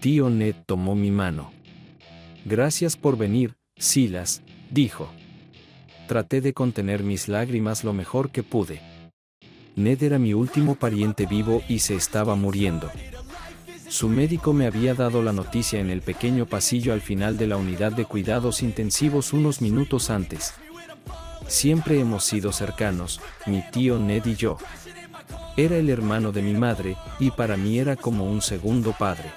Tío Ned tomó mi mano. Gracias por venir, Silas, dijo. Traté de contener mis lágrimas lo mejor que pude. Ned era mi último pariente vivo y se estaba muriendo. Su médico me había dado la noticia en el pequeño pasillo al final de la unidad de cuidados intensivos unos minutos antes. Siempre hemos sido cercanos, mi tío Ned y yo. Era el hermano de mi madre, y para mí era como un segundo padre.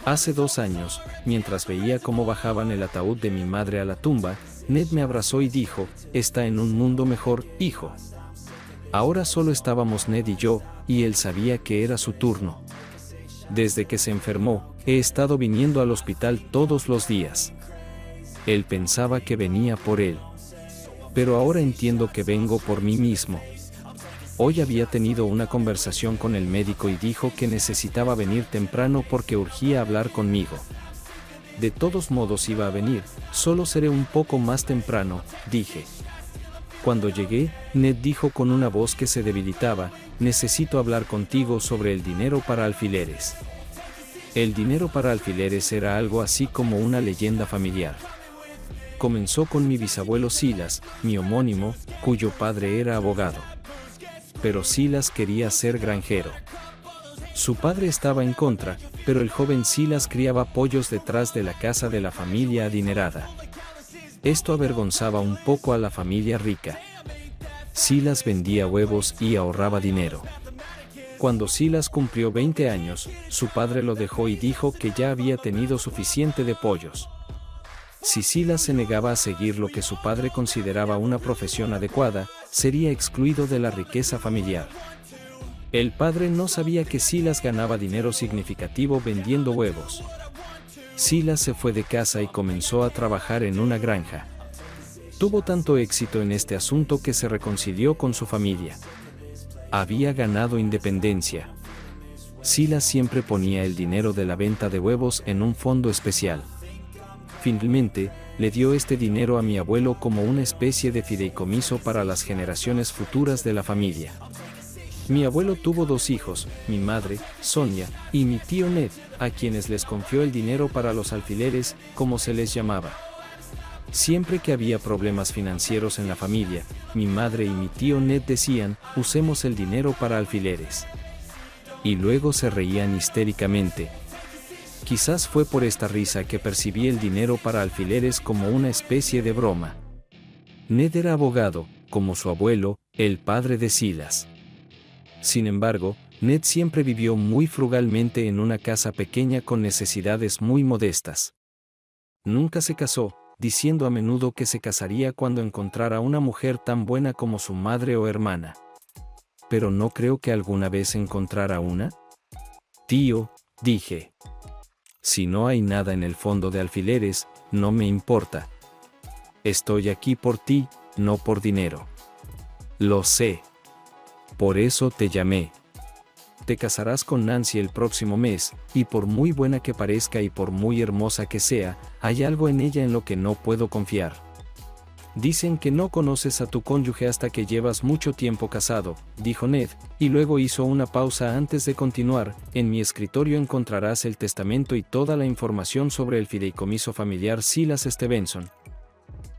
Hace 2 años, mientras veía cómo bajaban el ataúd de mi madre a la tumba, Ned me abrazó y dijo, «Está en un mundo mejor, hijo». Ahora solo estábamos Ned y yo, y él sabía que era su turno. Desde que se enfermó, he estado viniendo al hospital todos los días. Él pensaba que venía por él. Pero ahora entiendo que vengo por mí mismo. Hoy había tenido una conversación con el médico y dijo que necesitaba venir temprano porque urgía hablar conmigo. De todos modos iba a venir, solo seré un poco más temprano, dije. Cuando llegué, Ned dijo con una voz que se debilitaba, necesito hablar contigo sobre el dinero para alfileres. El dinero para alfileres era algo así como una leyenda familiar. Comenzó con mi bisabuelo Silas, mi homónimo, cuyo padre era abogado. Pero Silas quería ser granjero. Su padre estaba en contra, pero el joven Silas criaba pollos detrás de la casa de la familia adinerada. Esto avergonzaba un poco a la familia rica. Silas vendía huevos y ahorraba dinero. Cuando Silas cumplió 20 años, su padre lo dejó y dijo que ya había tenido suficiente de pollos. Si Silas se negaba a seguir lo que su padre consideraba una profesión adecuada, sería excluido de la riqueza familiar. El padre no sabía que Silas ganaba dinero significativo vendiendo huevos. Silas se fue de casa y comenzó a trabajar en una granja. Tuvo tanto éxito en este asunto que se reconcilió con su familia. Había ganado independencia. Silas siempre ponía el dinero de la venta de huevos en un fondo especial. Finalmente, le dio este dinero a mi abuelo como una especie de fideicomiso para las generaciones futuras de la familia. Mi abuelo tuvo 2 hijos, mi madre, Sonia, y mi tío Ned, a quienes les confió el dinero para los alfileres, como se les llamaba. Siempre que había problemas financieros en la familia, mi madre y mi tío Ned decían, usemos el dinero para alfileres. Y luego se reían histéricamente. Quizás fue por esta risa que percibí el dinero para alfileres como una especie de broma. Ned era abogado, como su abuelo, el padre de Silas. Sin embargo, Ned siempre vivió muy frugalmente en una casa pequeña con necesidades muy modestas. Nunca se casó, diciendo a menudo que se casaría cuando encontrara una mujer tan buena como su madre o hermana. Pero no creo que alguna vez encontrara una. Tío, dije. Si no hay nada en el fondo de alfileres, no me importa. Estoy aquí por ti, no por dinero. Lo sé. Por eso te llamé. Te casarás con Nancy el próximo mes, y por muy buena que parezca y por muy hermosa que sea, hay algo en ella en lo que no puedo confiar. Dicen que no conoces a tu cónyuge hasta que llevas mucho tiempo casado, dijo Ned, y luego hizo una pausa antes de continuar. En mi escritorio encontrarás el testamento y toda la información sobre el fideicomiso familiar Silas Stevenson.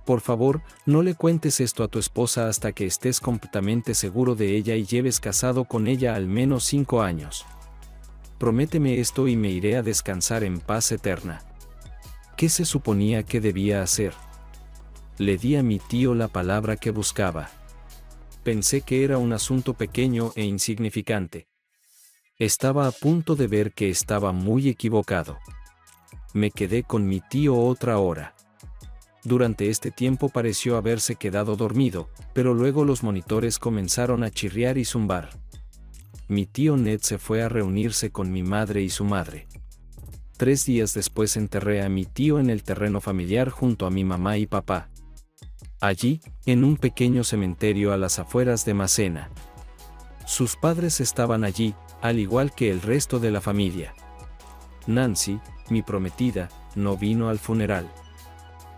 Por favor, no le cuentes esto a tu esposa hasta que estés completamente seguro de ella y lleves casado con ella al menos 5 años. Prométeme esto y me iré a descansar en paz eterna. ¿Qué se suponía que debía hacer? Le di a mi tío la palabra que buscaba. Pensé que era un asunto pequeño e insignificante. Estaba a punto de ver que estaba muy equivocado. Me quedé con mi tío otra hora. Durante este tiempo pareció haberse quedado dormido, pero luego los monitores comenzaron a chirriar y zumbar. Mi tío Ned se fue a reunirse con mi madre y su madre. 3 días después enterré a mi tío en el terreno familiar junto a mi mamá y papá. Allí, en un pequeño cementerio a las afueras de Massena. Sus padres estaban allí, al igual que el resto de la familia. Nancy, mi prometida, no vino al funeral.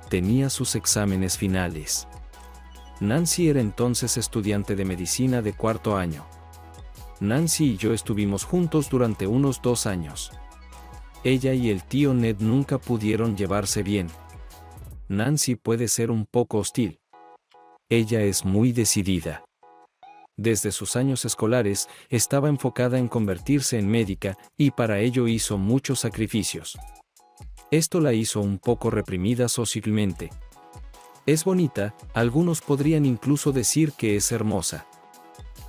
Tenía sus exámenes finales. Nancy era entonces estudiante de medicina de 4º año. Nancy y yo estuvimos juntos durante unos 2 años. Ella y el tío Ned nunca pudieron llevarse bien. Nancy puede ser un poco hostil. Ella es muy decidida. Desde sus años escolares, estaba enfocada en convertirse en médica, y para ello hizo muchos sacrificios. Esto la hizo un poco reprimida socialmente. Es bonita, algunos podrían incluso decir que es hermosa.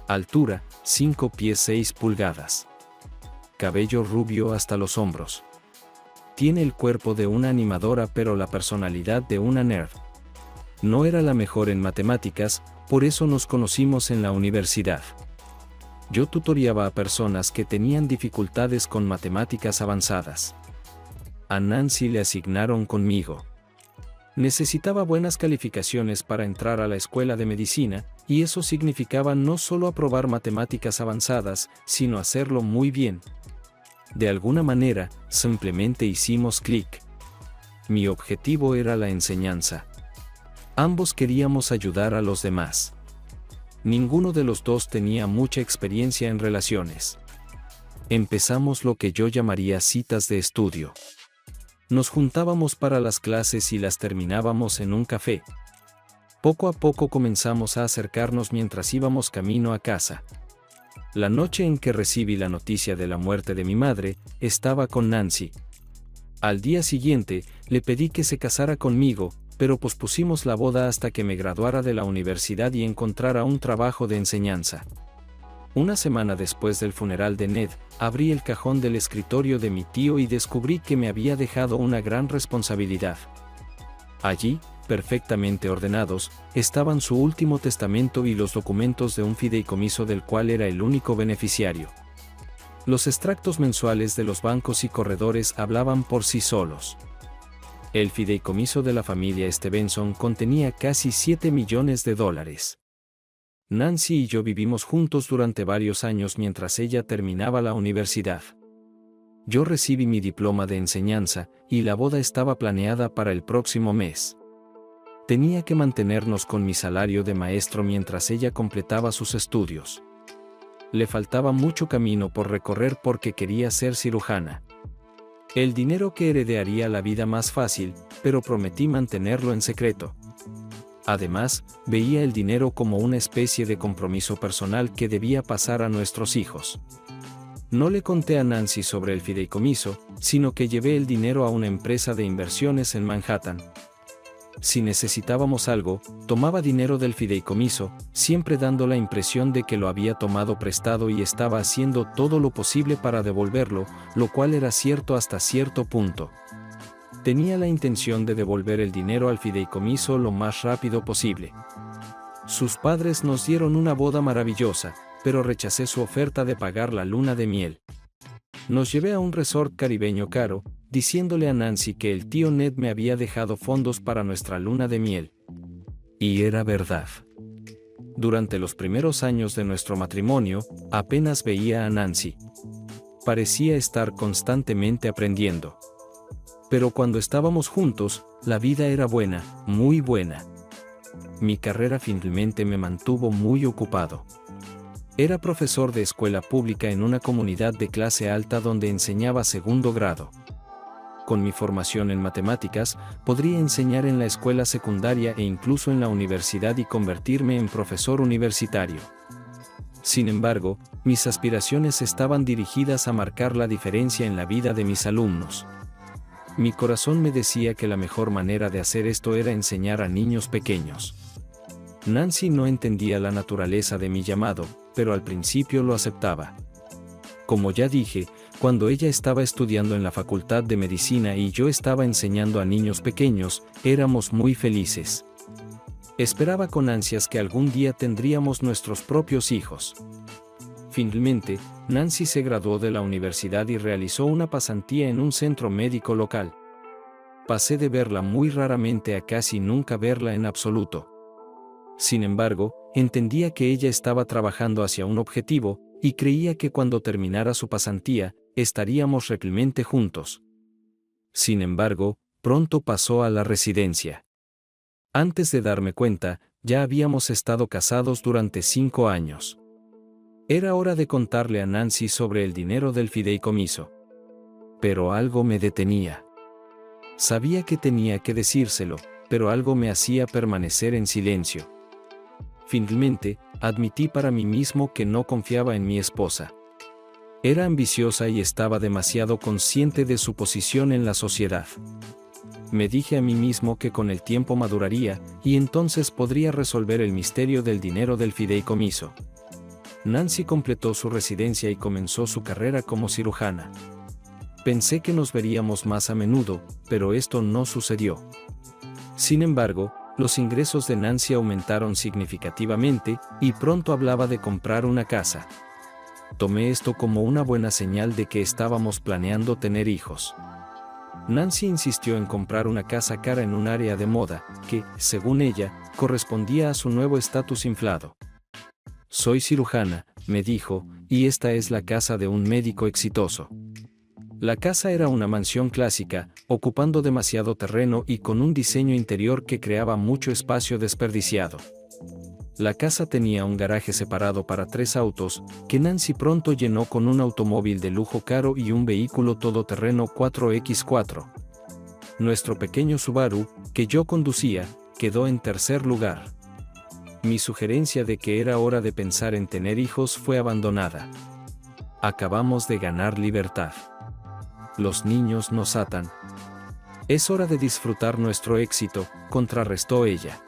Altura, 5 pies 6 pulgadas. Cabello rubio hasta los hombros. Tiene el cuerpo de una animadora pero la personalidad de una nerd. No era la mejor en matemáticas, por eso nos conocimos en la universidad. Yo tutoriaba a personas que tenían dificultades con matemáticas avanzadas. A Nancy le asignaron conmigo. Necesitaba buenas calificaciones para entrar a la escuela de medicina, y eso significaba no solo aprobar matemáticas avanzadas, sino hacerlo muy bien. De alguna manera, simplemente hicimos clic. Mi objetivo era la enseñanza. Ambos queríamos ayudar a los demás. Ninguno de los dos tenía mucha experiencia en relaciones. Empezamos lo que yo llamaría citas de estudio. Nos juntábamos para las clases y las terminábamos en un café. Poco a poco comenzamos a acercarnos mientras íbamos camino a casa. La noche en que recibí la noticia de la muerte de mi madre, estaba con Nancy. Al día siguiente, le pedí que se casara conmigo, pero pospusimos la boda hasta que me graduara de la universidad y encontrara un trabajo de enseñanza. Una semana después del funeral de Ned, abrí el cajón del escritorio de mi tío y descubrí que me había dejado una gran responsabilidad. Allí, perfectamente ordenados, estaban su último testamento y los documentos de un fideicomiso del cual era el único beneficiario. Los extractos mensuales de los bancos y corredores hablaban por sí solos. El fideicomiso de la familia Stevenson contenía casi $7 millones. Nancy y yo vivimos juntos durante varios años mientras ella terminaba la universidad. Yo recibí mi diploma de enseñanza, y la boda estaba planeada para el próximo mes. Tenía que mantenernos con mi salario de maestro mientras ella completaba sus estudios. Le faltaba mucho camino por recorrer porque quería ser cirujana. El dinero que heredé haría la vida más fácil, pero prometí mantenerlo en secreto. Además, veía el dinero como una especie de compromiso personal que debía pasar a nuestros hijos. No le conté a Nancy sobre el fideicomiso, sino que llevé el dinero a una empresa de inversiones en Manhattan. Si necesitábamos algo, tomaba dinero del fideicomiso, siempre dando la impresión de que lo había tomado prestado y estaba haciendo todo lo posible para devolverlo, lo cual era cierto hasta cierto punto. Tenía la intención de devolver el dinero al fideicomiso lo más rápido posible. Sus padres nos dieron una boda maravillosa, pero rechacé su oferta de pagar la luna de miel. Nos llevé a un resort caribeño caro, diciéndole a Nancy que el tío Ned me había dejado fondos para nuestra luna de miel. Y era verdad. Durante los primeros años de nuestro matrimonio, apenas veía a Nancy. Parecía estar constantemente aprendiendo. Pero cuando estábamos juntos, la vida era buena, muy buena. Mi carrera finalmente me mantuvo muy ocupado. Era profesor de escuela pública en una comunidad de clase alta donde enseñaba segundo grado. Con mi formación en matemáticas, podría enseñar en la escuela secundaria e incluso en la universidad y convertirme en profesor universitario. Sin embargo, mis aspiraciones estaban dirigidas a marcar la diferencia en la vida de mis alumnos. Mi corazón me decía que la mejor manera de hacer esto era enseñar a niños pequeños. Nancy no entendía la naturaleza de mi llamado, pero al principio lo aceptaba. Como ya dije, cuando ella estaba estudiando en la Facultad de Medicina y yo estaba enseñando a niños pequeños, éramos muy felices. Esperaba con ansias que algún día tendríamos nuestros propios hijos. Finalmente, Nancy se graduó de la universidad y realizó una pasantía en un centro médico local. Pasé de verla muy raramente a casi nunca verla en absoluto. Sin embargo, entendía que ella estaba trabajando hacia un objetivo, y creía que cuando terminara su pasantía, estaríamos realmente juntos. Sin embargo, pronto pasó a la residencia. Antes de darme cuenta, ya habíamos estado casados durante 5 años. Era hora de contarle a Nancy sobre el dinero del fideicomiso. pero algo me detenía. Sabía que tenía que decírselo, pero algo me hacía permanecer en silencio. Finalmente, admití para mí mismo que no confiaba en mi esposa. Era ambiciosa y estaba demasiado consciente de su posición en la sociedad. Me dije a mí mismo que con el tiempo maduraría, y entonces podría resolver el misterio del dinero del fideicomiso. Nancy completó su residencia y comenzó su carrera como cirujana. Pensé que nos veríamos más a menudo, pero esto no sucedió. Sin embargo, los ingresos de Nancy aumentaron significativamente, y pronto hablaba de comprar una casa. Tomé esto como una buena señal de que estábamos planeando tener hijos. Nancy insistió en comprar una casa cara en un área de moda, que, según ella, correspondía a su nuevo estatus inflado. Soy cirujana, me dijo, y esta es la casa de un médico exitoso. La casa era una mansión clásica, ocupando demasiado terreno y con un diseño interior que creaba mucho espacio desperdiciado. La casa tenía un garaje separado para 3 autos, que Nancy pronto llenó con un automóvil de lujo caro y un vehículo todoterreno 4x4. Nuestro pequeño Subaru, que yo conducía, quedó en tercer lugar. Mi sugerencia de que era hora de pensar en tener hijos fue abandonada. Acabamos de ganar libertad. Los niños nos atan. Es hora de disfrutar nuestro éxito, contrarrestó ella.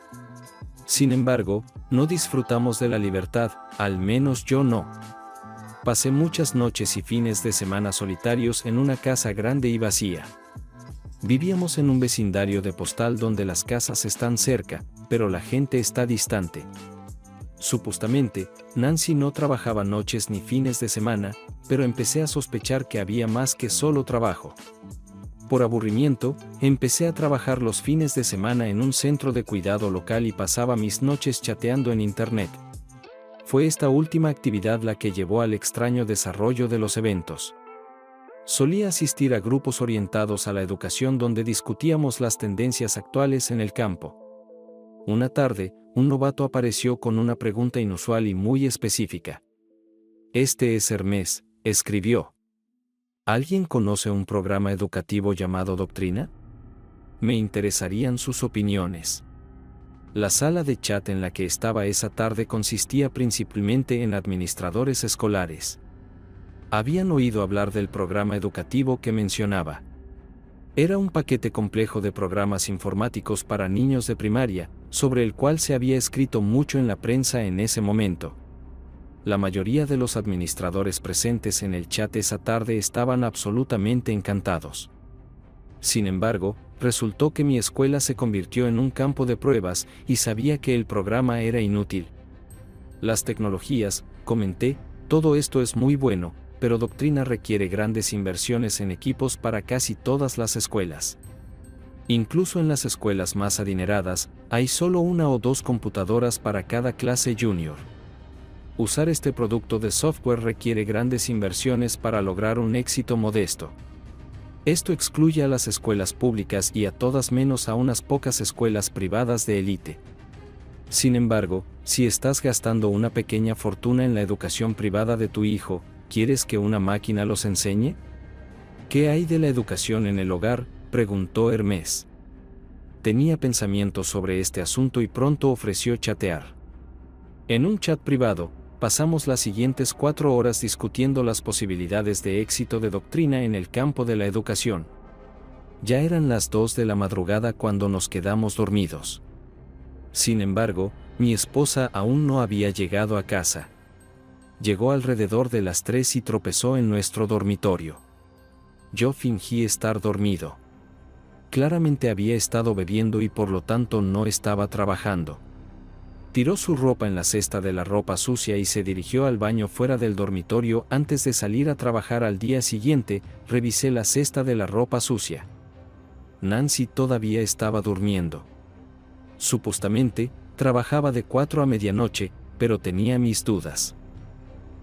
Sin embargo, no disfrutamos de la libertad, al menos yo no. Pasé muchas noches y fines de semana solitarios en una casa grande y vacía. Vivíamos en un vecindario de postal donde las casas están cerca, pero la gente está distante. Supuestamente, Nancy no trabajaba noches ni fines de semana, pero empecé a sospechar que había más que solo trabajo. Por aburrimiento, empecé a trabajar los fines de semana en un centro de cuidado local y pasaba mis noches chateando en internet. Fue esta última actividad la que llevó al extraño desarrollo de los eventos. Solía asistir a grupos orientados a la educación donde discutíamos las tendencias actuales en el campo. Una tarde, un novato apareció con una pregunta inusual y muy específica. «Este es Hermes», escribió. ¿Alguien conoce un programa educativo llamado Doctrina? Me interesarían sus opiniones. La sala de chat en la que estaba esa tarde consistía principalmente en administradores escolares. Habían oído hablar del programa educativo que mencionaba. Era un paquete complejo de programas informáticos para niños de primaria, sobre el cual se había escrito mucho en la prensa en ese momento. La mayoría de los administradores presentes en el chat esa tarde estaban absolutamente encantados. Sin embargo, resultó que mi escuela se convirtió en un campo de pruebas y sabía que el programa era inútil. Las tecnologías, comenté, todo esto es muy bueno, pero Doctrina requiere grandes inversiones en equipos para casi todas las escuelas. Incluso en las escuelas más adineradas, hay solo 1 o 2 computadoras para cada clase junior. Usar este producto de software requiere grandes inversiones para lograr un éxito modesto. Esto excluye a las escuelas públicas y a todas menos a unas pocas escuelas privadas de élite. Sin embargo, si estás gastando una pequeña fortuna en la educación privada de tu hijo, ¿quieres que una máquina los enseñe? ¿Qué hay de la educación en el hogar?, preguntó Hermes. Tenía pensamientos sobre este asunto y pronto ofreció chatear. En un chat privado, pasamos las siguientes 4 horas discutiendo las posibilidades de éxito de Doctrina en el campo de la educación. Ya eran las 2 de la madrugada cuando nos quedamos dormidos. Sin embargo, mi esposa aún no había llegado a casa. Llegó alrededor de las 3 y tropezó en nuestro dormitorio. Yo fingí estar dormido. Claramente había estado bebiendo y por lo tanto no estaba trabajando. Tiró su ropa en la cesta de la ropa sucia y se dirigió al baño fuera del dormitorio antes de salir a trabajar al día siguiente. Revisé la cesta de la ropa sucia. Nancy todavía estaba durmiendo. Supuestamente, trabajaba de 4 a medianoche, pero tenía mis dudas.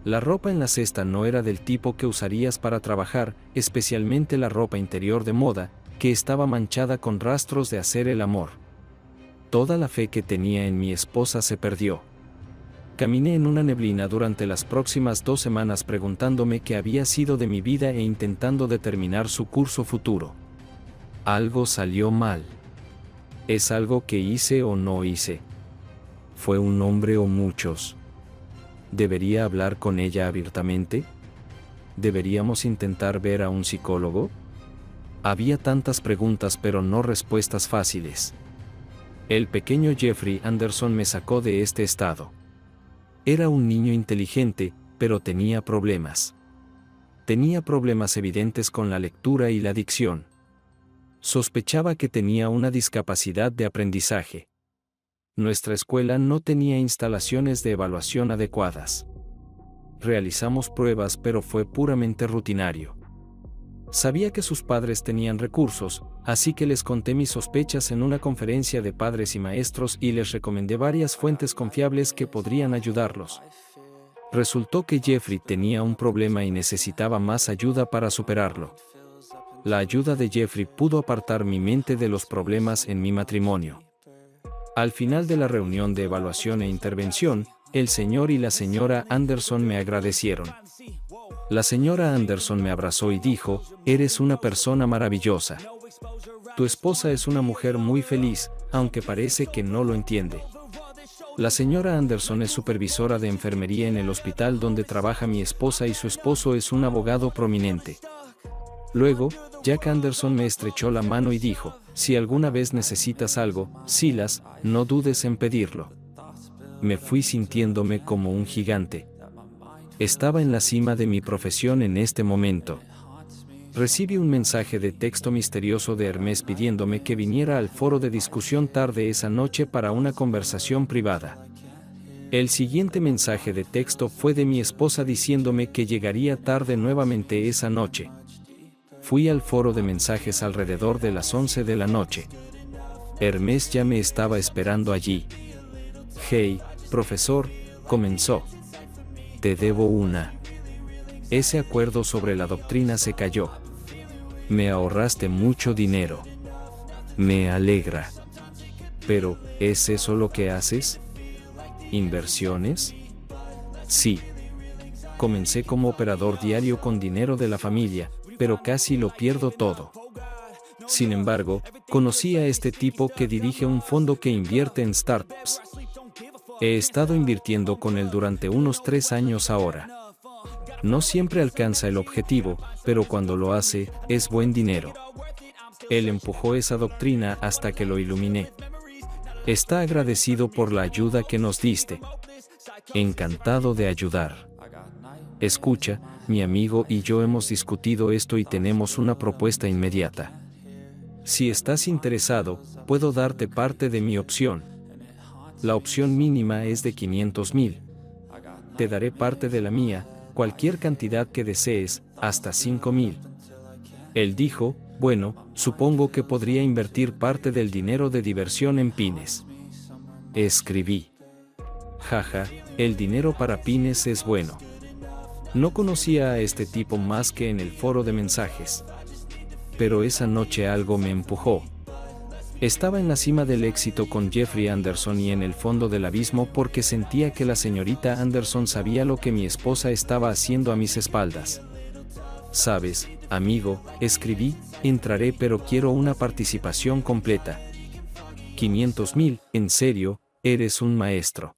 La ropa en la cesta no era del tipo que usarías para trabajar, especialmente la ropa interior de moda, que estaba manchada con rastros de hacer el amor. Toda la fe que tenía en mi esposa se perdió. Caminé en una neblina durante las próximas 2 semanas preguntándome qué había sido de mi vida e intentando determinar su curso futuro. Algo salió mal. ¿Es algo que hice o no hice? ¿Fue un hombre o muchos? ¿Debería hablar con ella abiertamente? ¿Deberíamos intentar ver a un psicólogo? Había tantas preguntas pero no respuestas fáciles. El pequeño Jeffrey Anderson me sacó de este estado. Era un niño inteligente, pero tenía problemas. Tenía problemas evidentes con la lectura y la dicción. Sospechaba que tenía una discapacidad de aprendizaje. Nuestra escuela no tenía instalaciones de evaluación adecuadas. Realizamos pruebas pero fue puramente rutinario. Sabía que sus padres tenían recursos, así que les conté mis sospechas en una conferencia de padres y maestros y les recomendé varias fuentes confiables que podrían ayudarlos. Resultó que Jeffrey tenía un problema y necesitaba más ayuda para superarlo. La ayuda de Jeffrey pudo apartar mi mente de los problemas en mi matrimonio. Al final de la reunión de evaluación e intervención, el señor y la señora Anderson me agradecieron. La señora Anderson me abrazó y dijo, «Eres una persona maravillosa. Tu esposa es una mujer muy feliz, aunque parece que no lo entiende». La señora Anderson es supervisora de enfermería en el hospital donde trabaja mi esposa y su esposo es un abogado prominente. Luego, Jack Anderson me estrechó la mano y dijo, «Si alguna vez necesitas algo, Silas, no dudes en pedirlo». Me fui sintiéndome como un gigante. Estaba en la cima de mi profesión en este momento. Recibí un mensaje de texto misterioso de Hermes pidiéndome que viniera al foro de discusión tarde esa noche para una conversación privada. El siguiente mensaje de texto fue de mi esposa diciéndome que llegaría tarde nuevamente esa noche. Fui al foro de mensajes alrededor de las 11 de la noche. Hermes ya me estaba esperando allí. «Hey, profesor», comenzó. «Te debo una. Ese acuerdo sobre la doctrina se cayó. Me ahorraste mucho dinero. Me alegra. Pero, ¿es eso lo que haces? ¿Inversiones?» «Sí. Comencé como operador diario con dinero de la familia, pero casi lo pierdo todo. Sin embargo, conocí a este tipo que dirige un fondo que invierte en startups. He estado invirtiendo con él durante unos 3 años ahora. No siempre alcanza el objetivo, pero cuando lo hace, es buen dinero. Él empujó esa doctrina hasta que lo iluminé. Está agradecido por la ayuda que nos diste. Encantado de ayudar. Escucha, mi amigo y yo hemos discutido esto y tenemos una propuesta inmediata. Si estás interesado, puedo darte parte de mi opción. La opción mínima es de 500,000. Te daré parte de la mía, cualquier cantidad que desees, hasta 5,000. Él dijo, «Bueno, supongo que podría invertir parte del dinero de diversión en pines». Escribí. «Jaja, el dinero para pines es bueno». No conocía a este tipo más que en el foro de mensajes. Pero esa noche algo me empujó. Estaba en la cima del éxito con Jeffrey Anderson y en el fondo del abismo porque sentía que la señorita Anderson sabía lo que mi esposa estaba haciendo a mis espaldas. «Sabes, amigo», escribí, «entraré pero quiero una participación completa. 500,000, en serio, eres un maestro».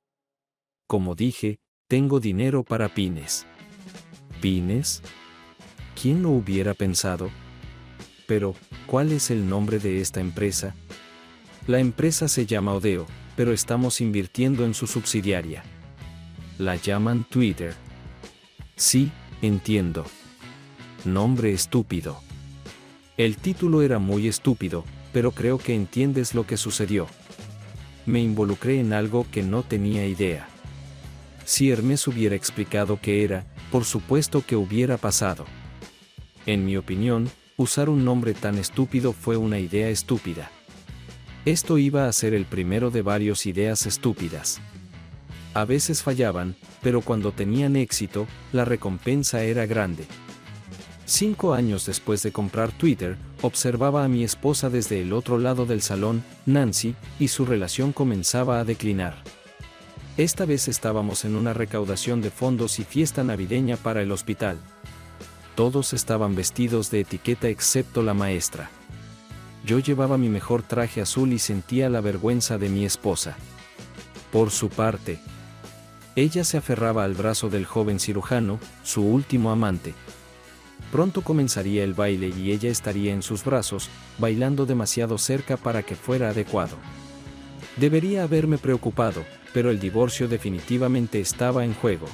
Como dije, tengo dinero para pines. ¿Pines? ¿Quién lo hubiera pensado? Pero, ¿cuál es el nombre de esta empresa? La empresa se llama Odeo, pero estamos invirtiendo en su subsidiaria. La llaman Twitter. Sí, entiendo. Nombre estúpido. El título era muy estúpido, pero creo que entiendes lo que sucedió. Me involucré en algo que no tenía idea. Si Hermes hubiera explicado qué era, por supuesto que hubiera pasado. En mi opinión, usar un nombre tan estúpido fue una idea estúpida. Esto iba a ser el primero de varias ideas estúpidas. A veces fallaban, pero cuando tenían éxito, la recompensa era grande. 5 años después de comprar Twitter, observaba a mi esposa desde el otro lado del salón, Nancy, y su relación comenzaba a declinar. Esta vez estábamos en una recaudación de fondos y fiesta navideña para el hospital. Todos estaban vestidos de etiqueta excepto la maestra. Yo llevaba mi mejor traje azul y sentía la vergüenza de mi esposa. Por su parte, ella se aferraba al brazo del joven cirujano, su último amante. Pronto comenzaría el baile y ella estaría en sus brazos, bailando demasiado cerca para que fuera adecuado. Debería haberme preocupado, pero el divorcio definitivamente estaba en juego.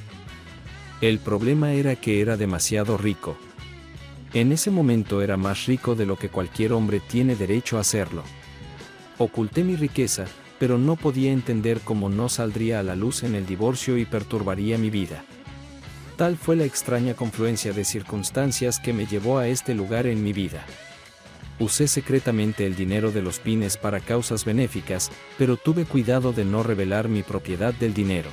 El problema era que era demasiado rico. En ese momento era más rico de lo que cualquier hombre tiene derecho a hacerlo. Oculté mi riqueza, pero no podía entender cómo no saldría a la luz en el divorcio y perturbaría mi vida. Tal fue la extraña confluencia de circunstancias que me llevó a este lugar en mi vida. Usé secretamente el dinero de los pines para causas benéficas, pero tuve cuidado de no revelar mi propiedad del dinero.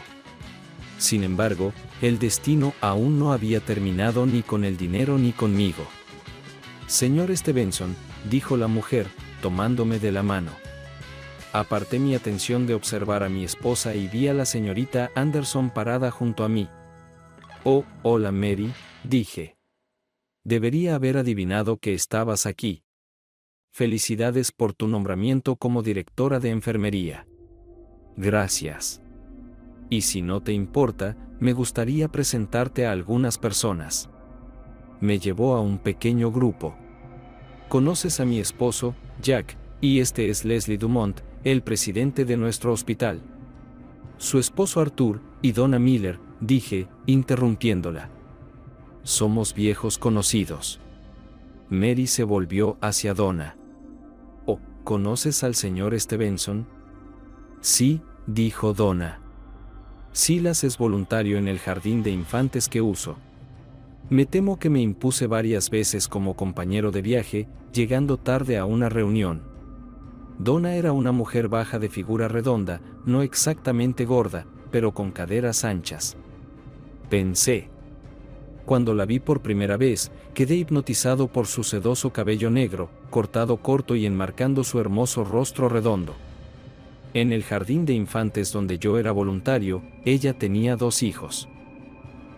Sin embargo, el destino aún no había terminado ni con el dinero ni conmigo. Señor Stevenson, dijo la mujer, tomándome de la mano. Aparté mi atención de observar a mi esposa y vi a la señorita Anderson parada junto a mí. Oh, hola Mary, dije. Debería haber adivinado que estabas aquí. Felicidades por tu nombramiento como directora de enfermería. Gracias. Y si no te importa, me gustaría presentarte a algunas personas. Me llevó a un pequeño grupo. Conoces a mi esposo, Jack, y este es Leslie Dumont, el presidente de nuestro hospital. Su esposo Arthur, y Donna Miller, dije, interrumpiéndola. Somos viejos conocidos. Mary se volvió hacia Donna. Oh, ¿conoces al señor Stevenson? Sí, dijo Donna. Silas es voluntario en el jardín de infantes que uso. Me temo que me impuse varias veces como compañero de viaje, llegando tarde a una reunión. Donna era una mujer baja de figura redonda, no exactamente gorda, pero con caderas anchas. Pensé. Cuando la vi por primera vez, quedé hipnotizado por su sedoso cabello negro, cortado corto y enmarcando su hermoso rostro redondo. En el jardín de infantes donde yo era voluntario, ella tenía 2 hijos.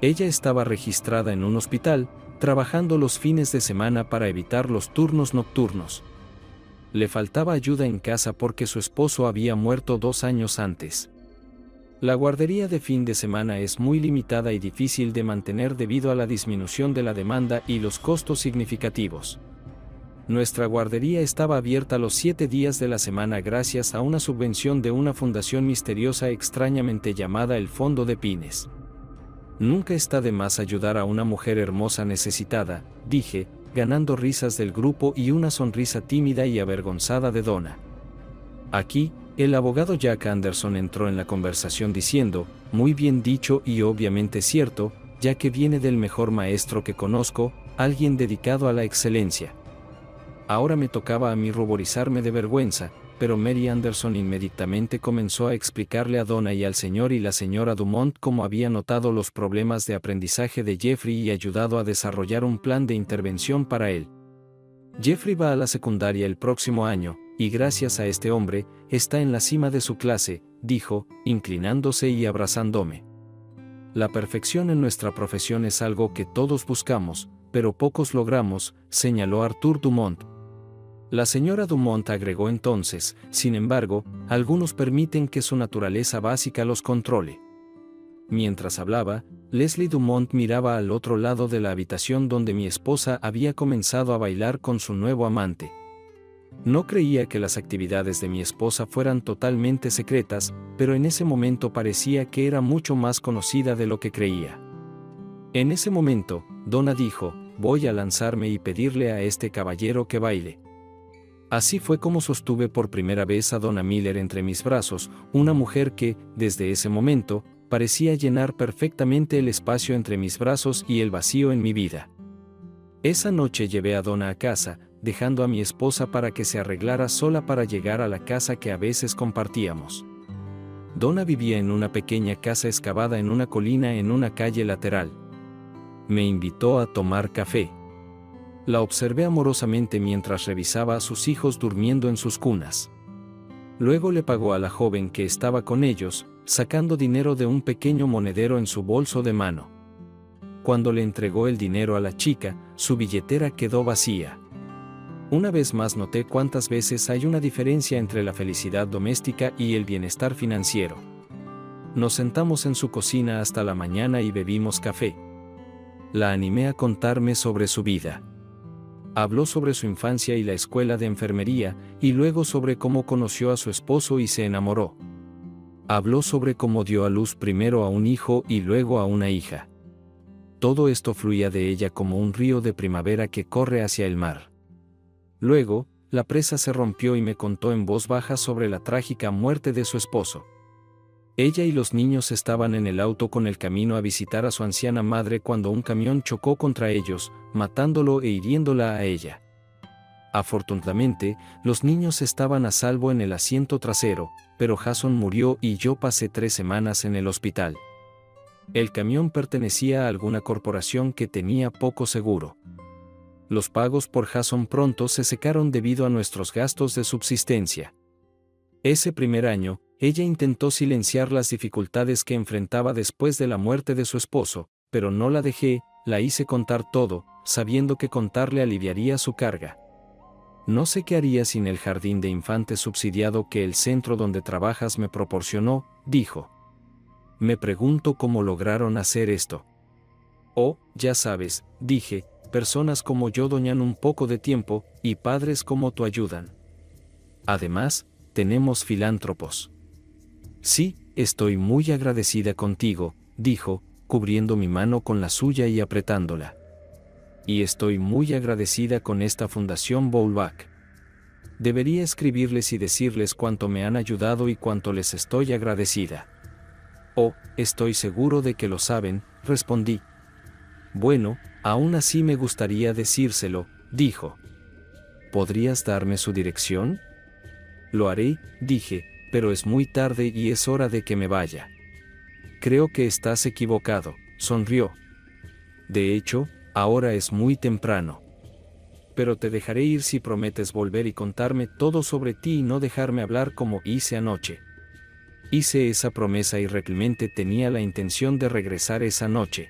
Ella estaba registrada en un hospital, trabajando los fines de semana para evitar los turnos nocturnos. Le faltaba ayuda en casa porque su esposo había muerto 2 años antes. La guardería de fin de semana es muy limitada y difícil de mantener debido a la disminución de la demanda y los costos significativos. Nuestra guardería estaba abierta los 7 días de la semana gracias a una subvención de una fundación misteriosa extrañamente llamada el Fondo de Pines. Nunca está de más ayudar a una mujer hermosa necesitada, dije, ganando risas del grupo y una sonrisa tímida y avergonzada de Donna. Aquí, el abogado Jack Anderson entró en la conversación diciendo, muy bien dicho y obviamente cierto, ya que viene del mejor maestro que conozco, alguien dedicado a la excelencia. Ahora me tocaba a mí ruborizarme de vergüenza, pero Mary Anderson inmediatamente comenzó a explicarle a Donna y al señor y la señora Dumont cómo había notado los problemas de aprendizaje de Jeffrey y ayudado a desarrollar un plan de intervención para él. Jeffrey va a la secundaria el próximo año, y gracias a este hombre, está en la cima de su clase, dijo, inclinándose y abrazándome. La perfección en nuestra profesión es algo que todos buscamos, pero pocos logramos, señaló Arthur Dumont. La señora Dumont agregó entonces, sin embargo, algunos permiten que su naturaleza básica los controle. Mientras hablaba, Leslie Dumont miraba al otro lado de la habitación donde mi esposa había comenzado a bailar con su nuevo amante. No creía que las actividades de mi esposa fueran totalmente secretas, pero en ese momento parecía que era mucho más conocida de lo que creía. En ese momento, Donna dijo, voy a lanzarme y pedirle a este caballero que baile. Así fue como sostuve por primera vez a Donna Miller entre mis brazos, una mujer que, desde ese momento, parecía llenar perfectamente el espacio entre mis brazos y el vacío en mi vida. Esa noche llevé a Donna a casa, dejando a mi esposa para que se arreglara sola para llegar a la casa que a veces compartíamos. Donna vivía en una pequeña casa excavada en una colina en una calle lateral. Me invitó a tomar café. La observé amorosamente mientras revisaba a sus hijos durmiendo en sus cunas. Luego le pagó a la joven que estaba con ellos, sacando dinero de un pequeño monedero en su bolso de mano. Cuando le entregó el dinero a la chica, su billetera quedó vacía. Una vez más noté cuántas veces hay una diferencia entre la felicidad doméstica y el bienestar financiero. Nos sentamos en su cocina hasta la mañana y bebimos café. La animé a contarme sobre su vida. Habló sobre su infancia y la escuela de enfermería, y luego sobre cómo conoció a su esposo y se enamoró. Habló sobre cómo dio a luz primero a un hijo y luego a una hija. Todo esto fluía de ella como un río de primavera que corre hacia el mar. Luego, la presa se rompió y me contó en voz baja sobre la trágica muerte de su esposo. Ella y los niños estaban en el auto con el camino a visitar a su anciana madre cuando un camión chocó contra ellos, matándolo e hiriéndola a ella. Afortunadamente, los niños estaban a salvo en el asiento trasero, pero Jason murió y yo pasé 3 semanas en el hospital. El camión pertenecía a alguna corporación que tenía poco seguro. Los pagos por Jason pronto se secaron debido a nuestros gastos de subsistencia. Ese primer año, ella intentó silenciar las dificultades que enfrentaba después de la muerte de su esposo, pero no la dejé, la hice contar todo, sabiendo que contarle aliviaría su carga. No sé qué haría sin el jardín de infantes subsidiado que el centro donde trabajas me proporcionó, dijo. Me pregunto cómo lograron hacer esto. Oh, ya sabes, dije, personas como yo donan un poco de tiempo, y padres como tú ayudan. Además, tenemos filántropos. Sí, estoy muy agradecida contigo, dijo, cubriendo mi mano con la suya y apretándola. Y estoy muy agradecida con esta Fundación Bowlback. Debería escribirles y decirles cuánto me han ayudado y cuánto les estoy agradecida. Oh, estoy seguro de que lo saben, respondí. Bueno, aún así me gustaría decírselo, dijo. ¿Podrías darme su dirección? Lo haré, dije, pero es muy tarde y es hora de que me vaya. Creo que estás equivocado, sonrió. De hecho, ahora es muy temprano. Pero te dejaré ir si prometes volver y contarme todo sobre ti y no dejarme hablar como hice anoche. Hice esa promesa y realmente tenía la intención de regresar esa noche.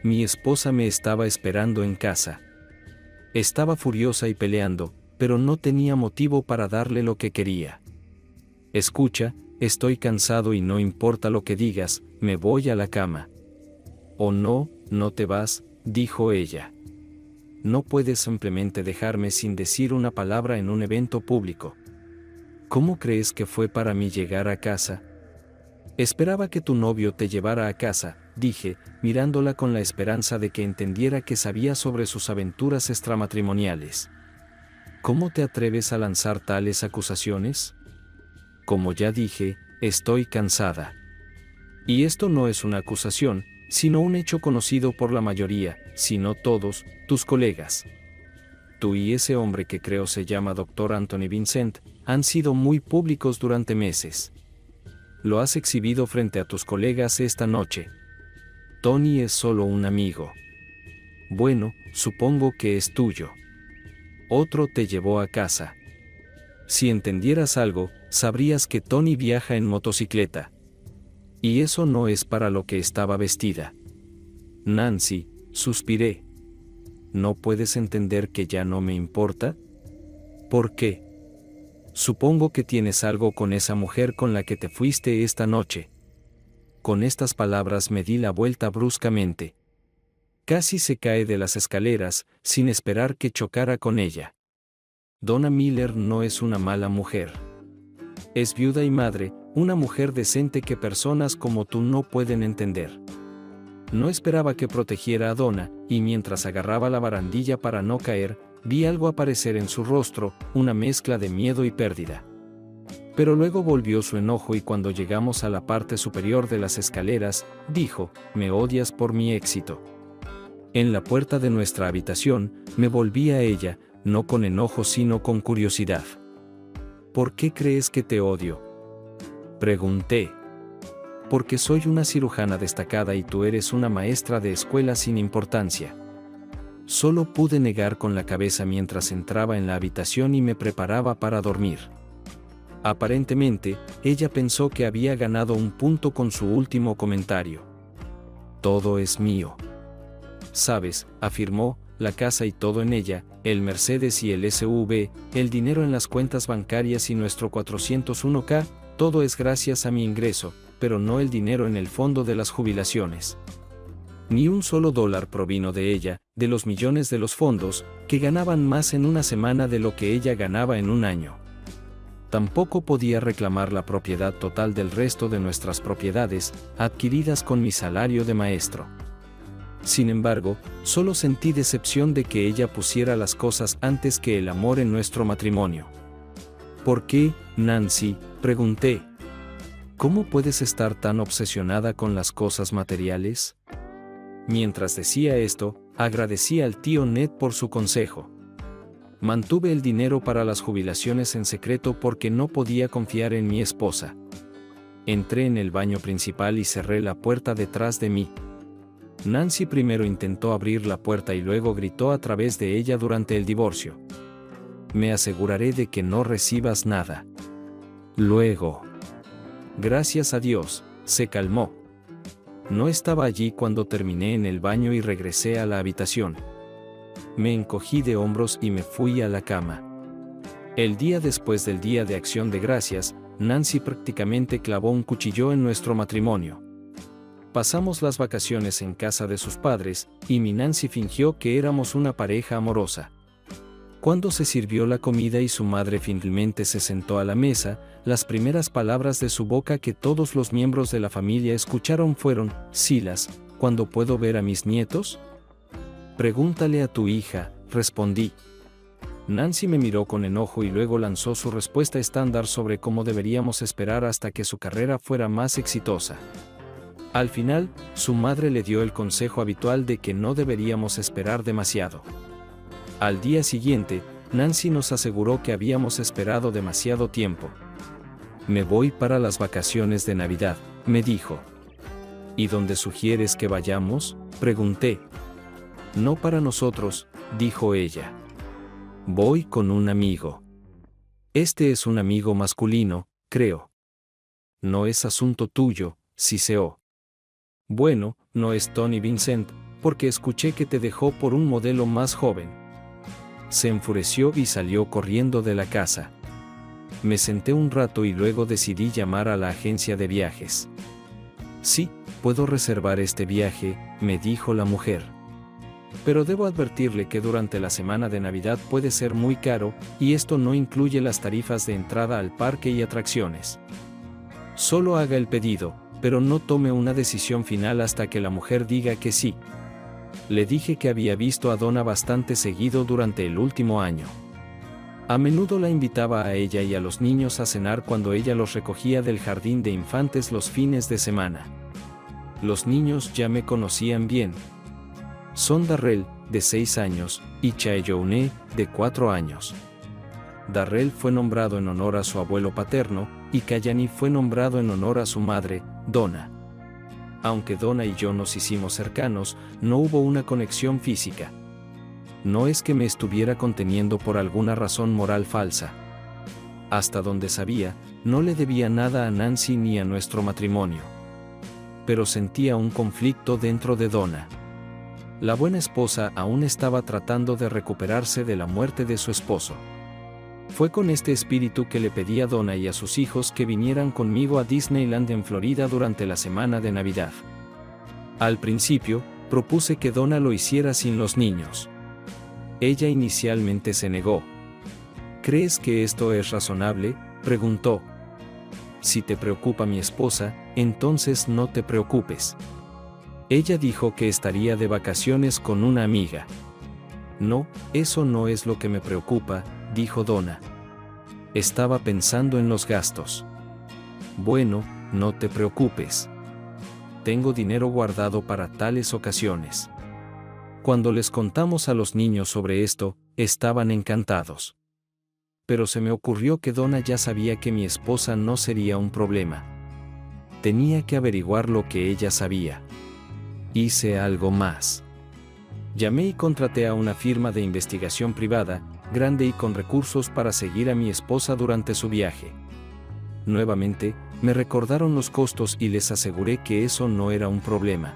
Mi esposa me estaba esperando en casa. Estaba furiosa y peleando, pero no tenía motivo para darle lo que quería. Escucha, estoy cansado y no importa lo que digas, me voy a la cama. Oh no, no te vas, dijo ella. No puedes simplemente dejarme sin decir una palabra en un evento público. ¿Cómo crees que fue para mí llegar a casa? Esperaba que tu novio te llevara a casa, dije, mirándola con la esperanza de que entendiera que sabía sobre sus aventuras extramatrimoniales. ¿Cómo te atreves a lanzar tales acusaciones? Como ya dije, estoy cansada. Y esto no es una acusación, sino un hecho conocido por la mayoría, si no todos, tus colegas. Tú y ese hombre que creo se llama Dr. Anthony Vincent, han sido muy públicos durante meses. Lo has exhibido frente a tus colegas esta noche. Tony es solo un amigo. Bueno, supongo que es tuyo. Otro te llevó a casa. Si entendieras algo, sabrías que Tony viaja en motocicleta. Y eso no es para lo que estaba vestida. Nancy, suspiré. ¿No puedes entender que ya no me importa? ¿Por qué? Supongo que tienes algo con esa mujer con la que te fuiste esta noche. Con estas palabras me di la vuelta bruscamente. Casi se cae de las escaleras, sin esperar que chocara con ella. Donna Miller no es una mala mujer. Es viuda y madre, una mujer decente que personas como tú no pueden entender. No esperaba que protegiera a Donna, y mientras agarraba la barandilla para no caer, vi algo aparecer en su rostro, una mezcla de miedo y pérdida. Pero luego volvió su enojo y cuando llegamos a la parte superior de las escaleras, dijo, «Me odias por mi éxito». En la puerta de nuestra habitación, me volví a ella, no con enojo sino con curiosidad. «¿Por qué crees que te odio?», pregunté. «Porque soy una cirujana destacada y tú eres una maestra de escuela sin importancia». Solo pude negar con la cabeza mientras entraba en la habitación y me preparaba para dormir. Aparentemente, ella pensó que había ganado un punto con su último comentario. Todo es mío. Sabes, afirmó, la casa y todo en ella, el Mercedes y el SUV, el dinero en las cuentas bancarias y nuestro 401k, todo es gracias a mi ingreso, pero no el dinero en el fondo de las jubilaciones. Ni un solo dólar provino de ella, de los millones de los fondos, que ganaban más en una semana de lo que ella ganaba en un año. Tampoco podía reclamar la propiedad total del resto de nuestras propiedades, adquiridas con mi salario de maestro. Sin embargo, solo sentí decepción de que ella pusiera las cosas antes que el amor en nuestro matrimonio. ¿Por qué, Nancy?, pregunté. ¿Cómo puedes estar tan obsesionada con las cosas materiales? Mientras decía esto, agradecí al tío Ned por su consejo. Mantuve el dinero para las jubilaciones en secreto porque no podía confiar en mi esposa. Entré en el baño principal y cerré la puerta detrás de mí. Nancy primero intentó abrir la puerta y luego gritó a través de ella durante el divorcio. Me aseguraré de que no recibas nada. Luego. Gracias a Dios, se calmó. No estaba allí cuando terminé en el baño y regresé a la habitación. Me encogí de hombros y me fui a la cama. El día después del Día de Acción de Gracias, Nancy prácticamente clavó un cuchillo en nuestro matrimonio. Pasamos las vacaciones en casa de sus padres, y mi Nancy fingió que éramos una pareja amorosa. Cuando se sirvió la comida y su madre finalmente se sentó a la mesa, las primeras palabras de su boca que todos los miembros de la familia escucharon fueron: Silas, ¿cuándo puedo ver a mis nietos? Pregúntale a tu hija, respondí. Nancy me miró con enojo y luego lanzó su respuesta estándar sobre cómo deberíamos esperar hasta que su carrera fuera más exitosa. Al final, su madre le dio el consejo habitual de que no deberíamos esperar demasiado. Al día siguiente, Nancy nos aseguró que habíamos esperado demasiado tiempo. Me voy para las vacaciones de Navidad, me dijo. ¿Y dónde sugieres que vayamos?, pregunté. No para nosotros, dijo ella. Voy con un amigo. Este es un amigo masculino, creo. No es asunto tuyo, siseó. Bueno, no es Tony Vincent, porque escuché que te dejó por un modelo más joven. Se enfureció y salió corriendo de la casa. Me senté un rato y luego decidí llamar a la agencia de viajes. Sí, puedo reservar este viaje, me dijo la mujer. Pero debo advertirle que durante la semana de Navidad puede ser muy caro, y esto no incluye las tarifas de entrada al parque y atracciones. Solo haga el pedido, pero no tome una decisión final hasta que la mujer diga que sí. Le dije que había visto a Donna bastante seguido durante el último año. A menudo la invitaba a ella y a los niños a cenar cuando ella los recogía del jardín de infantes los fines de semana. Los niños ya me conocían bien. Son Darrell, de 6 años, y Chaeyoune, de 4 años. Darrell fue nombrado en honor a su abuelo paterno, y Kayani fue nombrado en honor a su madre, Donna. Aunque Donna y yo nos hicimos cercanos, no hubo una conexión física. No es que me estuviera conteniendo por alguna razón moral falsa. Hasta donde sabía, no le debía nada a Nancy ni a nuestro matrimonio. Pero sentía un conflicto dentro de Donna. La buena esposa aún estaba tratando de recuperarse de la muerte de su esposo. Fue con este espíritu que le pedí a Donna y a sus hijos que vinieran conmigo a Disneyland en Florida durante la semana de Navidad. Al principio, propuse que Donna lo hiciera sin los niños. Ella inicialmente se negó. ¿Crees que esto es razonable?, preguntó. Si te preocupa mi esposa, entonces no te preocupes. Ella dijo que estaría de vacaciones con una amiga. No, eso no es lo que me preocupa, dijo Donna. Estaba pensando en los gastos. Bueno, no te preocupes. Tengo dinero guardado para tales ocasiones. Cuando les contamos a los niños sobre esto, estaban encantados. Pero se me ocurrió que Donna ya sabía que mi esposa no sería un problema. Tenía que averiguar lo que ella sabía. Hice algo más. Llamé y contraté a una firma de investigación privada, grande y con recursos para seguir a mi esposa durante su viaje. nuevamente, me recordaron los costos y les aseguré que eso no era un problema.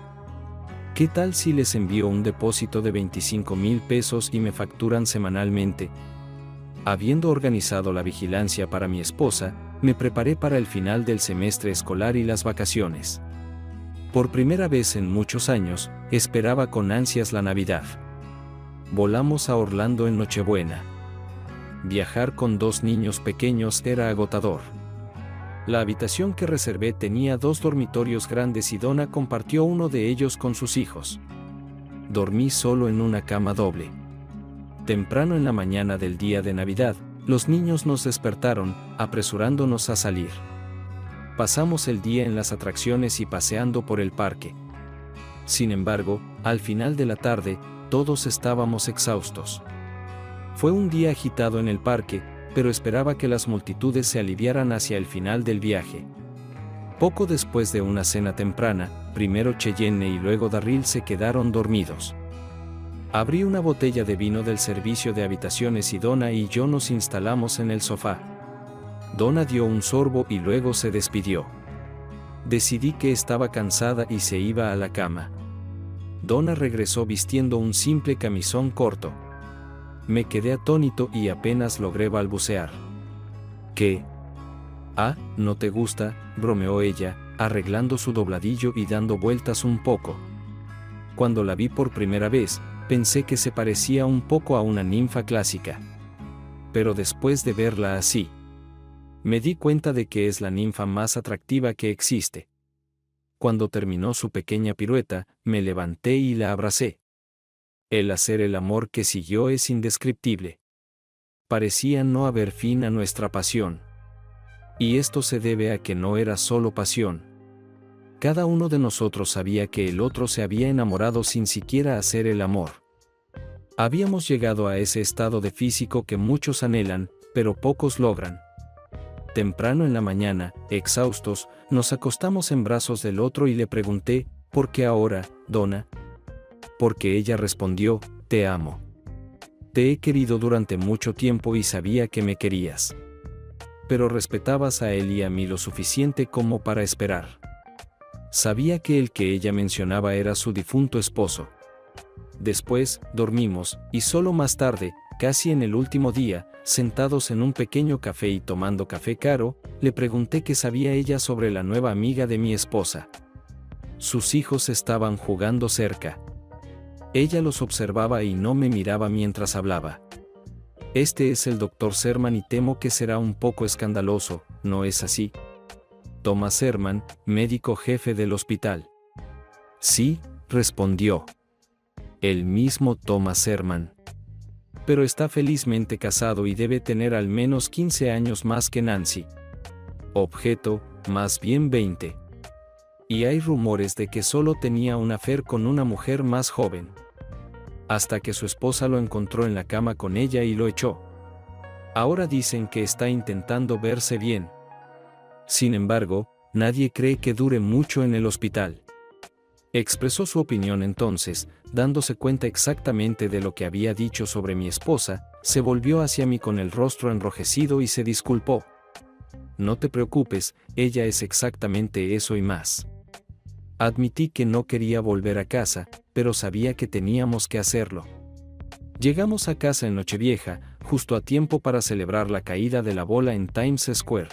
¿Qué tal si les envío un depósito de 25,000 pesos y me facturan semanalmente? Habiendo organizado la vigilancia para mi esposa, me preparé para el final del semestre escolar y las vacaciones. Por primera vez en muchos años, esperaba con ansias la Navidad. Volamos a Orlando en Nochebuena. Viajar con 2 niños pequeños era agotador. La habitación que reservé tenía 2 dormitorios grandes y Donna compartió uno de ellos con sus hijos. Dormí solo en una cama doble. Temprano en la mañana del día de Navidad, los niños nos despertaron, apresurándonos a salir. Pasamos el día en las atracciones y paseando por el parque. Sin embargo, al final de la tarde, todos estábamos exhaustos. Fue un día agitado en el parque, pero esperaba que las multitudes se aliviaran hacia el final del viaje. Poco después de una cena temprana, primero Cheyenne y luego Darryl se quedaron dormidos. Abrí una botella de vino del servicio de habitaciones y Donna y yo nos instalamos en el sofá. Donna dio un sorbo y luego se despidió. Decidí que estaba cansada y se iba a la cama. Donna regresó vistiendo un simple camisón corto. Me quedé atónito y apenas logré balbucear. ¿Qué? Ah, ¿no te gusta?, bromeó ella, arreglando su dobladillo y dando vueltas un poco. Cuando la vi por primera vez, pensé que se parecía un poco a una ninfa clásica. Pero después de verla así, me di cuenta de que es la ninfa más atractiva que existe. Cuando terminó su pequeña pirueta, me levanté y la abracé. El hacer el amor que siguió es indescriptible. Parecía no haber fin a nuestra pasión. Y esto se debe a que no era solo pasión. Cada uno de nosotros sabía que el otro se había enamorado sin siquiera hacer el amor. Habíamos llegado a ese estado de físico que muchos anhelan, pero pocos logran. Temprano en la mañana, exhaustos, nos acostamos en brazos del otro y le pregunté, ¿por qué ahora, Donna? Porque ella respondió, te amo. Te he querido durante mucho tiempo y sabía que me querías. Pero respetabas a él y a mí lo suficiente como para esperar. Sabía que el que ella mencionaba era su difunto esposo. Después, dormimos, y solo más tarde, casi en el último día, sentados en un pequeño café y tomando café caro, le pregunté qué sabía ella sobre la nueva amiga de mi esposa. Sus hijos estaban jugando cerca. Ella los observaba y no me miraba mientras hablaba. Este es el Dr. Serman y temo que será un poco escandaloso, ¿no es así? Thomas Serman, médico jefe del hospital. Sí, respondió. El mismo Thomas Serman. Pero está felizmente casado y debe tener al menos 15 años más que Nancy. Objeto, más bien 20. Y hay rumores de que solo tenía un affair con una mujer más joven. Hasta que su esposa lo encontró en la cama con ella y lo echó. Ahora dicen que está intentando verse bien. Sin embargo, nadie cree que dure mucho en el hospital. Expresó su opinión entonces, dándose cuenta exactamente de lo que había dicho sobre mi esposa, se volvió hacia mí con el rostro enrojecido y se disculpó. No te preocupes, ella es exactamente eso y más. Admití que no quería volver a casa, pero sabía que teníamos que hacerlo. Llegamos a casa en Nochevieja, justo a tiempo para celebrar la caída de la bola en Times Square.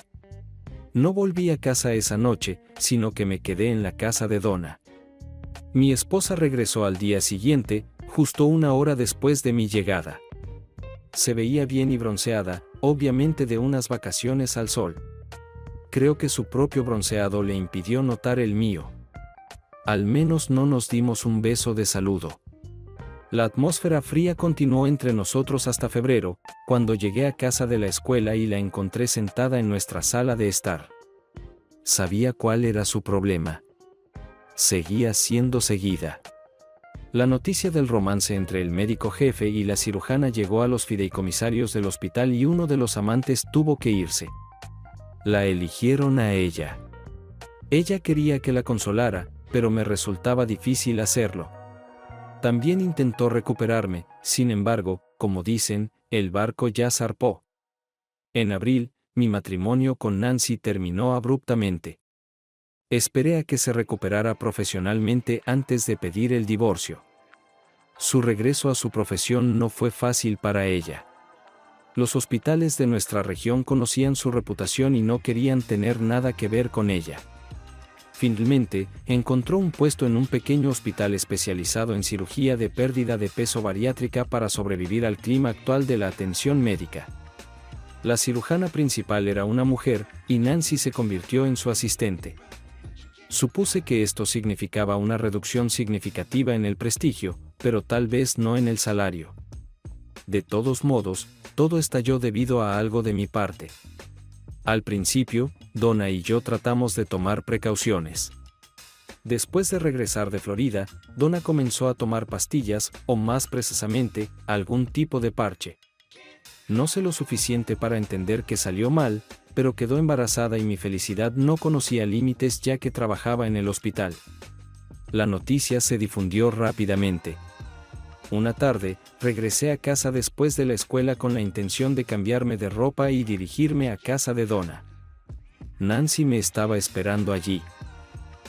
No volví a casa esa noche, sino que me quedé en la casa de Donna. Mi esposa regresó al día siguiente, justo una hora después de mi llegada. Se veía bien y bronceada, obviamente de unas vacaciones al sol. Creo que su propio bronceado le impidió notar el mío. Al menos no nos dimos un beso de saludo. La atmósfera fría continuó entre nosotros hasta febrero, cuando llegué a casa de la escuela y la encontré sentada en nuestra sala de estar. Sabía cuál era su problema. Seguía siendo seguida. La noticia del romance entre el médico jefe y la cirujana llegó a los fideicomisarios del hospital y uno de los amantes tuvo que irse. La eligieron a ella. Ella quería que la consolara, pero me resultaba difícil hacerlo. También intentó recuperarme, sin embargo, como dicen, el barco ya zarpó. En abril, mi matrimonio con Nancy terminó abruptamente. Esperé a que se recuperara profesionalmente antes de pedir el divorcio. Su regreso a su profesión no fue fácil para ella. Los hospitales de nuestra región conocían su reputación y no querían tener nada que ver con ella. Finalmente, encontró un puesto en un pequeño hospital especializado en cirugía de pérdida de peso bariátrica para sobrevivir al clima actual de la atención médica. La cirujana principal era una mujer, y Nancy se convirtió en su asistente. Supuse que esto significaba una reducción significativa en el prestigio, pero tal vez no en el salario. De todos modos, todo estalló debido a algo de mi parte. Al principio, Donna y yo tratamos de tomar precauciones. Después de regresar de Florida, Donna comenzó a tomar pastillas, o más precisamente, algún tipo de parche. No sé lo suficiente para entender que salió mal, pero quedó embarazada y mi felicidad no conocía límites ya que trabajaba en el hospital. La noticia se difundió rápidamente. Una tarde, regresé a casa después de la escuela con la intención de cambiarme de ropa y dirigirme a casa de Donna. Nancy me estaba esperando allí.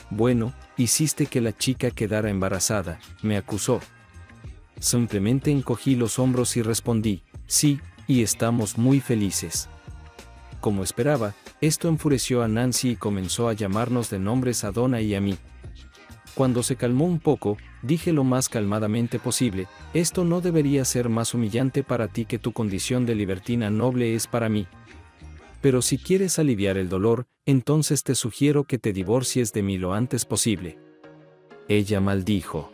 «Bueno, hiciste que la chica quedara embarazada», me acusó. Simplemente encogí los hombros y respondí, «Sí, y estamos muy felices». Como esperaba, esto enfureció a Nancy y comenzó a llamarnos de nombres a Donna y a mí. Cuando se calmó un poco, dije lo más calmadamente posible, «Esto no debería ser más humillante para ti que tu condición de libertina noble es para mí. Pero si quieres aliviar el dolor, entonces te sugiero que te divorcies de mí lo antes posible». Ella maldijo.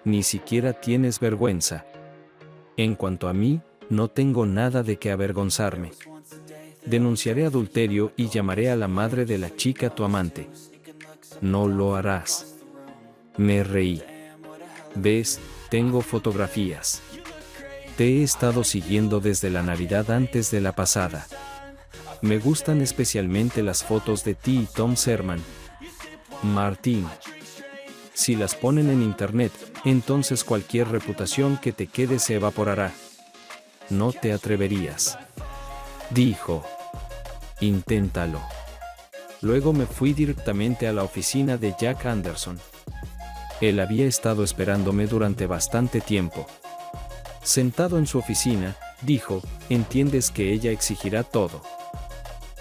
«Ni siquiera tienes vergüenza». En cuanto a mí, no tengo nada de qué avergonzarme. Denunciaré adulterio y llamaré a la madre de la chica tu amante. No lo harás. Me reí. ¿Ves? Tengo fotografías. Te he estado siguiendo desde la Navidad antes de la pasada. Me gustan especialmente las fotos de ti y Tom Serman. Martín. Si las ponen en internet, entonces cualquier reputación que te quede se evaporará. No te atreverías. Dijo. Inténtalo. Luego me fui directamente a la oficina de Jack Anderson. Él había estado esperándome durante bastante tiempo. Sentado en su oficina, dijo, «Entiendes que ella exigirá todo.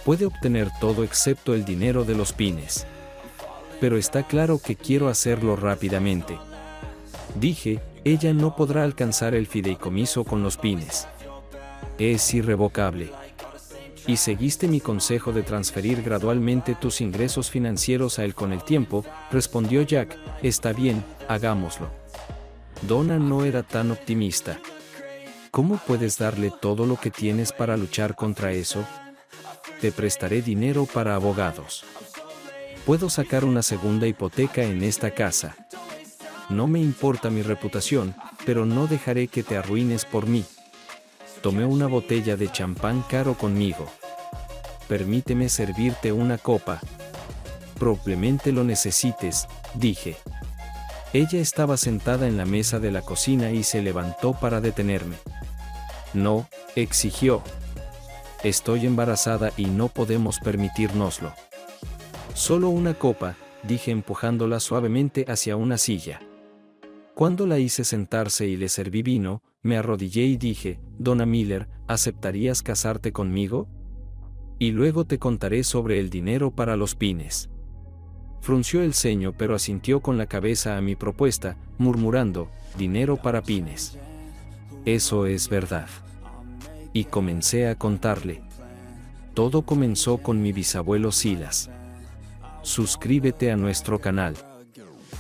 Puede obtener todo excepto el dinero de los pines. Pero está claro que quiero hacerlo rápidamente». Dije, «Ella no podrá alcanzar el fideicomiso con los pines. Es irrevocable». «¿Y seguiste mi consejo de transferir gradualmente tus ingresos financieros a él con el tiempo?», respondió Jack. «Está bien, hagámoslo». Donna no era tan optimista. «¿Cómo puedes darle todo lo que tienes para luchar contra eso? Te prestaré dinero para abogados. Puedo sacar una segunda hipoteca en esta casa. No me importa mi reputación, pero no dejaré que te arruines por mí». Tomé una botella de champán caro conmigo. «Permíteme servirte una copa». «Probablemente lo necesites», dije. Ella estaba sentada en la mesa de la cocina y se levantó para detenerme. «No», exigió. «Estoy embarazada y no podemos permitírnoslo». «Solo una copa», dije empujándola suavemente hacia una silla. Cuando la hice sentarse y le serví vino, me arrodillé y dije, «Donna Miller, ¿aceptarías casarte conmigo? Y luego te contaré sobre el dinero para los pines». Frunció el ceño pero asintió con la cabeza a mi propuesta, murmurando, «Dinero para pines. Eso es verdad». Y comencé a contarle. Todo comenzó con mi bisabuelo Silas. Suscríbete a nuestro canal.